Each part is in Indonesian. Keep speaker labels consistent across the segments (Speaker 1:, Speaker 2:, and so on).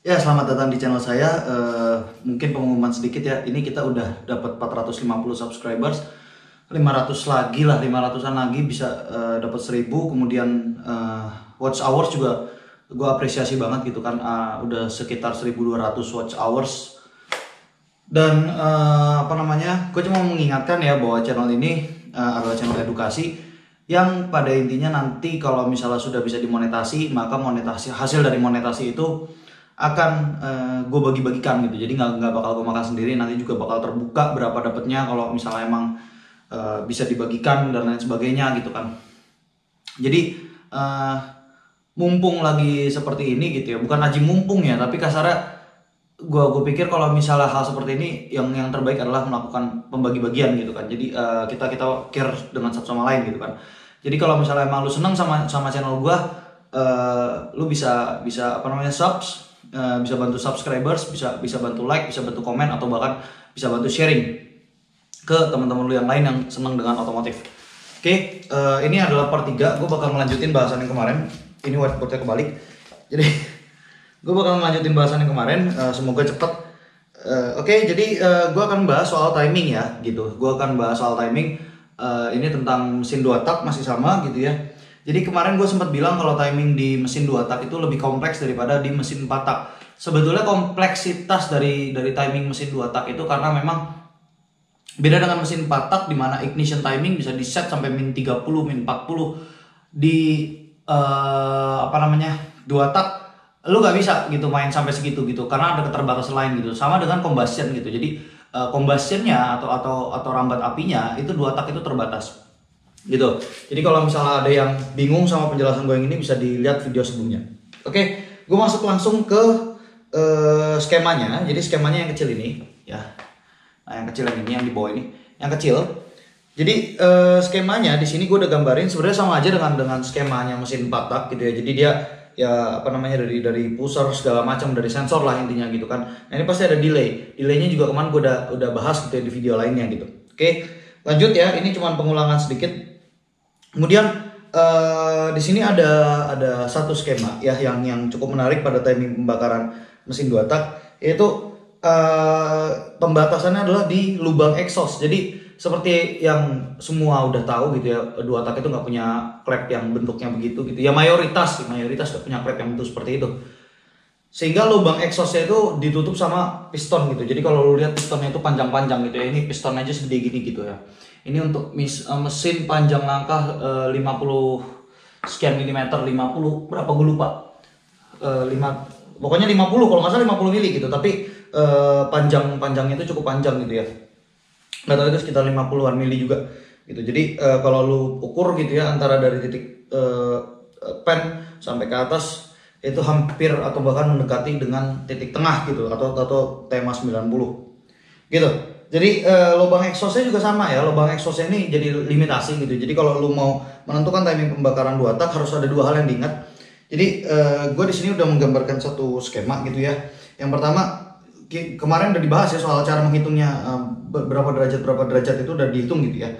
Speaker 1: Ya, selamat datang di channel saya. Mungkin pengumuman sedikit ya. Ini kita udah dapat 450 subscribers. 500 lagi lah, 500-an lagi bisa dapat 1000. Kemudian watch hours juga gue apresiasi banget gitu kan. Udah sekitar 1200 watch hours. Dan gue cuma mengingatkan ya bahwa channel ini adalah channel edukasi yang pada intinya nanti kalau misalnya sudah bisa dimonetasi, maka hasil dari monetasi itu akan gue bagi-bagikan gitu. Jadi nggak bakal gue makan sendiri, nanti juga bakal terbuka berapa dapetnya kalau misalnya emang bisa dibagikan dan lain sebagainya gitu kan. Jadi mumpung lagi seperti ini gitu ya, bukan aji mumpung ya, tapi kasarnya gue pikir kalau misalnya hal seperti ini yang terbaik adalah melakukan pembagi-bagian gitu kan. Jadi kita care dengan satu sama lain gitu kan. Jadi kalau misalnya emang lu seneng sama channel gue, lu bisa subs, bisa bantu subscribers, bisa bantu like, bisa bantu komen, atau bahkan bisa bantu sharing ke teman-teman lu yang lain yang seneng dengan otomotif. Oke, ini adalah part 3. Gue bakal melanjutin bahasan yang kemarin. Ini whiteboardnya kebalik. Jadi gue bakal melanjutin bahasan yang kemarin, semoga cepet. Jadi gue akan bahas soal timing ya gitu. Gue akan bahas soal timing. Ini tentang mesin 2 tak masih sama gitu ya. Jadi kemarin gue sempat bilang kalau timing di mesin 2 tak itu lebih kompleks daripada di mesin 4 tak. Sebetulnya kompleksitas dari timing mesin 2 tak itu karena memang beda dengan mesin 4 tak, di mana ignition timing bisa di set sampai min 30, min 40. Di 2 tak lu gak bisa gitu main sampai segitu gitu karena ada keterbatasan lain gitu. Sama dengan combustion gitu. Jadi combustionnya atau rambat apinya itu 2 tak itu terbatas gitu. Jadi kalau misalnya ada yang bingung sama penjelasan gue yang ini, bisa dilihat video sebelumnya. Oke, gue masuk langsung ke skemanya. Jadi skemanya yang kecil ini ya. Nah, yang kecil yang ini, yang di bawah ini, yang kecil. Jadi skemanya di sini gue udah gambarin sebenarnya sama aja dengan skemanya mesin 4 tak gitu ya. Jadi dia ya dari pusar segala macam, dari sensor lah intinya gitu kan. Nah, ini pasti ada delaynya juga kemarin gue udah bahas gitu ya di video lainnya gitu. Oke, lanjut ya. Ini cuma pengulangan sedikit. Kemudian di sini ada satu skema ya yang cukup menarik pada timing pembakaran mesin 2 tak, yaitu pembatasannya adalah di lubang exhaust. Jadi seperti yang semua udah tahu gitu ya, 2 tak itu nggak punya klep yang bentuknya begitu gitu ya, mayoritas nggak punya klep yang bentuk seperti itu, sehingga lubang exhaustnya itu ditutup sama piston gitu. Jadi kalau lu lihat pistonnya itu panjang-panjang gitu ya, ini piston aja segede gini gitu ya. Ini untuk mesin panjang langkah 50 sekian milimeter, 50 berapa gue lupa, pokoknya 50 kalau nggak salah 50 mili gitu. Tapi panjangnya itu cukup panjang gitu ya, nggak tahu itu sekitar 50-an mili juga gitu. Jadi kalau lu ukur gitu ya, antara dari titik pen sampai ke atas itu hampir atau bahkan mendekati dengan titik tengah gitu, atau tema 90 gitu. Jadi lubang exhaustnya juga sama ya. Lubang exhaustnya ini jadi limitasi gitu. Jadi kalau lu mau menentukan timing pembakaran 2 tak, harus ada 2 hal yang diingat. Jadi gue di sini udah menggambarkan satu skema gitu ya. Yang pertama, kemarin udah dibahas ya soal cara menghitungnya, berapa derajat itu udah dihitung gitu ya.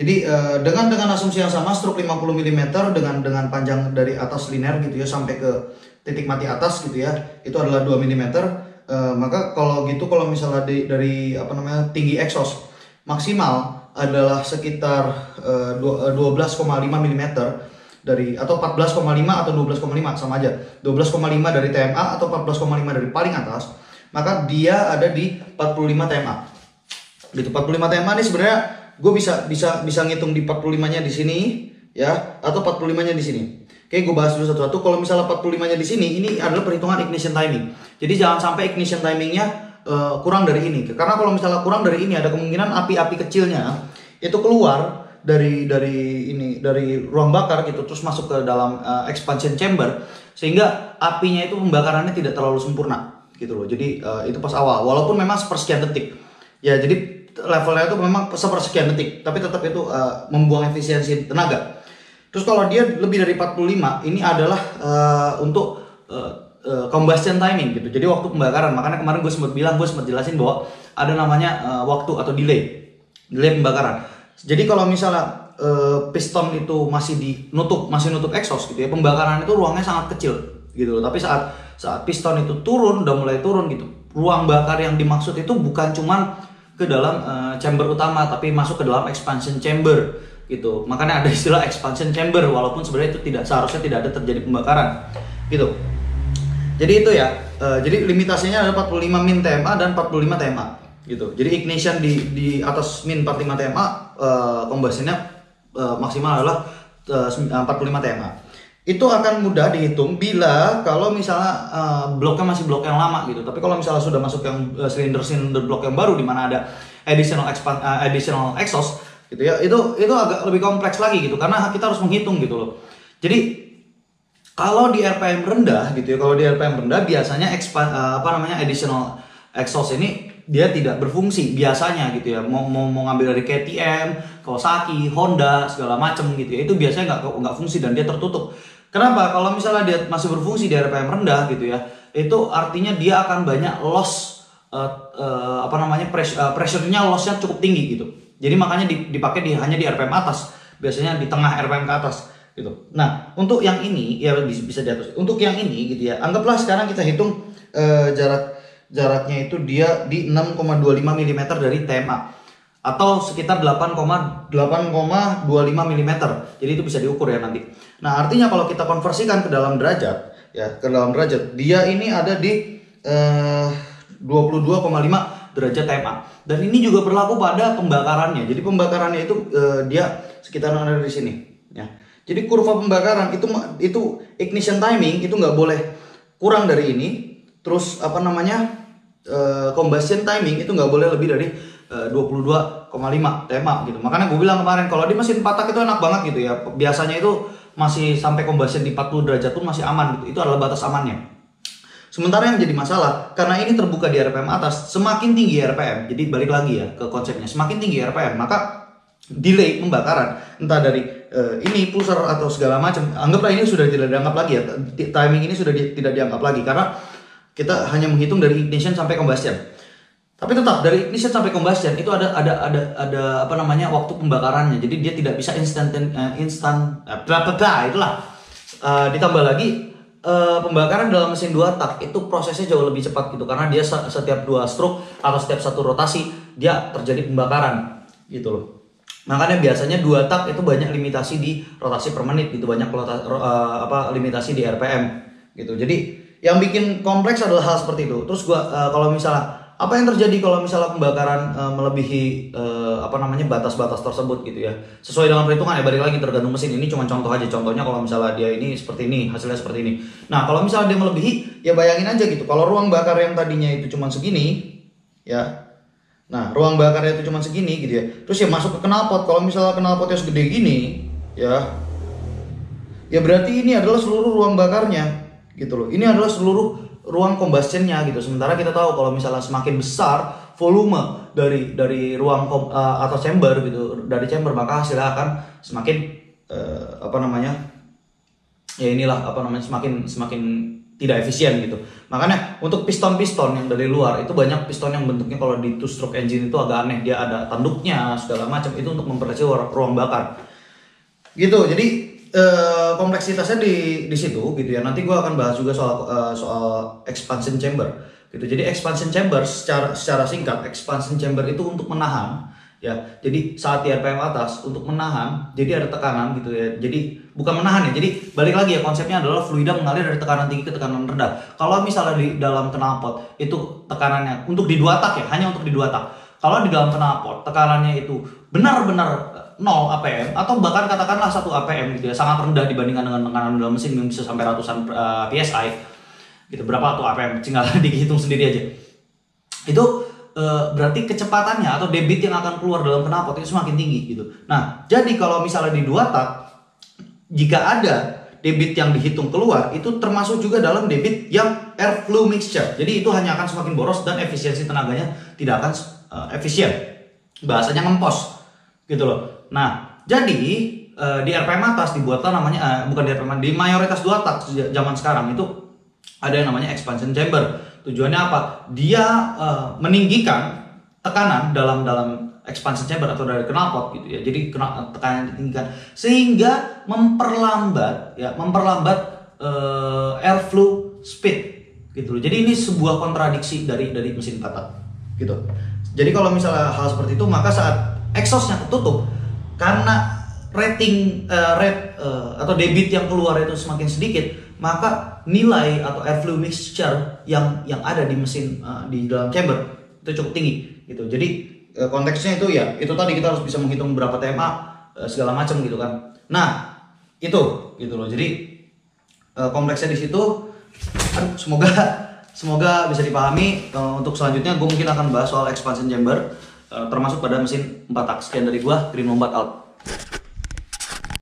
Speaker 1: Jadi dengan asumsi yang sama, struk 50 mm dengan panjang dari atas linear gitu ya sampai ke titik mati atas gitu ya, itu adalah 2 mm. Maka kalau gitu, kalau misalnya dari tinggi exhaust maksimal adalah sekitar 12,5 mm dari, atau 14,5 atau 12,5 sama aja. 12,5 dari TMA atau 14,5 dari paling atas, maka dia ada di 45 TMA. Gitu. 45 TMA ini sebenarnya gue bisa ngitung di 45-nya di sini ya, atau 45-nya di sini. Oke, gue bahas dulu satu-satu. Kalau misalnya 45-nya di sini, ini adalah perhitungan ignition timing. Jadi jangan sampai ignition timingnya kurang dari ini. Karena kalau misalnya kurang dari ini, ada kemungkinan api-api kecilnya itu keluar dari ruang bakar gitu, terus masuk ke dalam expansion chamber, sehingga apinya itu pembakarannya tidak terlalu sempurna gitu loh. Jadi itu pas awal, walaupun memang sepersekian detik ya. Jadi levelnya itu memang sepersekian detik, tapi tetap itu membuang efisiensi tenaga. Terus kalau dia lebih dari 45, ini adalah untuk combustion timing gitu. Jadi waktu pembakaran. Makanya kemarin gue sempat jelasin bahwa ada namanya waktu atau delay pembakaran. Jadi kalau misalnya piston itu masih nutup exhaust gitu ya, pembakaran itu ruangnya sangat kecil gitu loh. Tapi saat saat piston itu turun, udah mulai turun gitu, ruang bakar yang dimaksud itu bukan cuman ke dalam chamber utama, tapi masuk ke dalam expansion chamber gitu. Makanya ada istilah expansion chamber, walaupun sebenarnya itu seharusnya tidak ada terjadi pembakaran gitu. Jadi itu ya, jadi limitasinya ada 45 min TMA dan 45 TMA gitu. Jadi ignition di atas min 45 TMA, combustionnya maksimal adalah 45 TMA. Itu akan mudah dihitung bila kalau misalnya bloknya masih blok yang lama gitu. Tapi kalau misalnya sudah masuk yang silinder blok yang baru di mana ada additional exhaust gitu ya, itu agak lebih kompleks lagi gitu, karena kita harus menghitung gitu loh. Jadi kalau di RPM rendah gitu ya, kalau di RPM rendah biasanya additional exhaust ini dia tidak berfungsi biasanya gitu ya. Mau ngambil dari KTM, Kawasaki, Honda segala macam gitu ya, itu biasanya nggak fungsi dan dia tertutup. Kenapa? Kalau misalnya dia masih berfungsi di RPM rendah gitu ya, itu artinya dia akan banyak loss pressure-nya loss-nya cukup tinggi gitu. Jadi makanya dipakai hanya di RPM atas, biasanya di tengah RPM ke atas gitu. Nah, untuk yang ini ya bisa di atas. Untuk yang ini gitu ya, anggaplah sekarang kita hitung jaraknya itu dia di 6,25 mm dari TMA atau sekitar 8,25 mm. Jadi itu bisa diukur ya nanti. Nah, artinya kalau kita konversikan ke dalam derajat ya, dia ini ada di 22,5 derajat TMA. Dan ini juga berlaku pada pembakarannya. Jadi pembakarannya itu dia sekitar ada di sini ya. Jadi kurva pembakaran itu ignition timing itu nggak boleh kurang dari ini. Terus combustion timing itu nggak boleh lebih dari 22,5 TMA gitu. Makanya gue bilang kemarin kalau di mesin 4 tak itu enak banget gitu ya. Biasanya itu masih sampai combustion di 40 derajat pun masih aman gitu. Itu adalah batas amannya. Sementara yang jadi masalah, karena ini terbuka di RPM atas, semakin tinggi RPM, jadi balik lagi ya ke konsepnya, semakin tinggi RPM, maka delay pembakaran, entah dari ini pulsar atau segala macam, anggaplah ini sudah tidak dianggap lagi ya, timing ini sudah tidak dianggap lagi, karena kita hanya menghitung dari ignition sampai combustion. Tapi tetap dari ignition sampai combustion itu ada waktu pembakarannya, jadi dia tidak bisa instan, itulah. Ditambah lagi pembakaran dalam mesin 2 tak itu prosesnya jauh lebih cepat gitu, karena dia setiap 2 stroke atau setiap 1 rotasi dia terjadi pembakaran gitu loh. Makanya biasanya 2 tak itu banyak limitasi di rotasi per menit gitu, banyak limitasi di RPM gitu. Jadi yang bikin kompleks adalah hal seperti itu. Terus kalau misalnya apa yang terjadi kalau misalnya pembakaran melebihi batas-batas tersebut gitu ya, sesuai dengan perhitungan ya, balik lagi tergantung mesin. Ini cuma contoh aja, contohnya kalau misalnya dia ini seperti ini, hasilnya seperti ini. Nah kalau misalnya dia melebihi, ya bayangin aja gitu, kalau ruang bakar yang tadinya itu cuma segini ya, nah ruang bakarnya itu cuma segini gitu ya, terus ya masuk ke knalpot. Kalau misalnya knalpotnya segede gini ya berarti ini adalah seluruh ruang bakarnya gitu loh, ini adalah seluruh ruang combustionnya gitu. Sementara kita tahu kalau misalnya semakin besar volume dari ruang atau chamber gitu, dari chamber, maka hasilnya akan semakin semakin tidak efisien gitu. Makanya untuk piston-piston yang dari luar itu banyak piston yang bentuknya kalau di 2-stroke engine itu agak aneh, dia ada tanduknya segala macam, itu untuk memperkecil ruang bakar gitu. Jadi kompleksitasnya di situ gitu ya. Nanti gue akan bahas juga soal expansion chamber gitu. Jadi expansion chamber secara singkat, expansion chamber itu untuk menahan ya. Jadi saat di RPM atas untuk menahan, jadi ada tekanan gitu ya. Jadi bukan menahan ya. Jadi balik lagi ya, konsepnya adalah fluida mengalir dari tekanan tinggi ke tekanan rendah. Kalau misalnya di dalam knalpot itu tekanannya untuk di 2 tak ya, hanya untuk di 2 tak. Kalau di dalam knalpot tekanannya itu benar-benar 0 APM atau bahkan katakanlah 1 APM gitu ya, sangat rendah dibandingkan dengan tekanan dalam mesin yang bisa sampai ratusan PSI gitu. Berapa tuh APM? Tinggal dihitung sendiri aja. Itu berarti kecepatannya atau debit yang akan keluar dalam knalpot itu semakin tinggi gitu. Nah, jadi kalau misalnya di 2 tak, jika ada debit yang dihitung keluar, itu termasuk juga dalam debit yang air flow mixture. Jadi itu hanya akan semakin boros dan efisiensi tenaganya tidak akan efisien. Bahasanya ngempos gitu loh. Nah, jadi di RPM atas dibuatlah namanya bukan di RPM, di mayoritas 2 tak zaman sekarang itu ada yang namanya expansion chamber. Tujuannya apa? Dia meninggikan tekanan dalam expansion chamber atau dari knalpot gitu ya. Jadi tekanan ditinggikan sehingga memperlambat airflow speed gitu loh. Jadi ini sebuah kontradiksi dari mesin 4 tak gitu. Jadi kalau misalnya hal seperti itu, maka saat exhaustnya ketutup karena atau debit yang keluar itu semakin sedikit, maka nilai atau airflow mixture yang ada di mesin di dalam chamber itu cukup tinggi gitu. Jadi konteksnya itu ya itu tadi, kita harus bisa menghitung berapa TMA segala macam gitu kan. Nah itu gitu loh. Jadi kompleksnya di situ. Semoga bisa dipahami. Untuk selanjutnya gue mungkin akan bahas soal expansion chamber, termasuk pada mesin 4 tak. Sekian dari gue, Green Wombat out.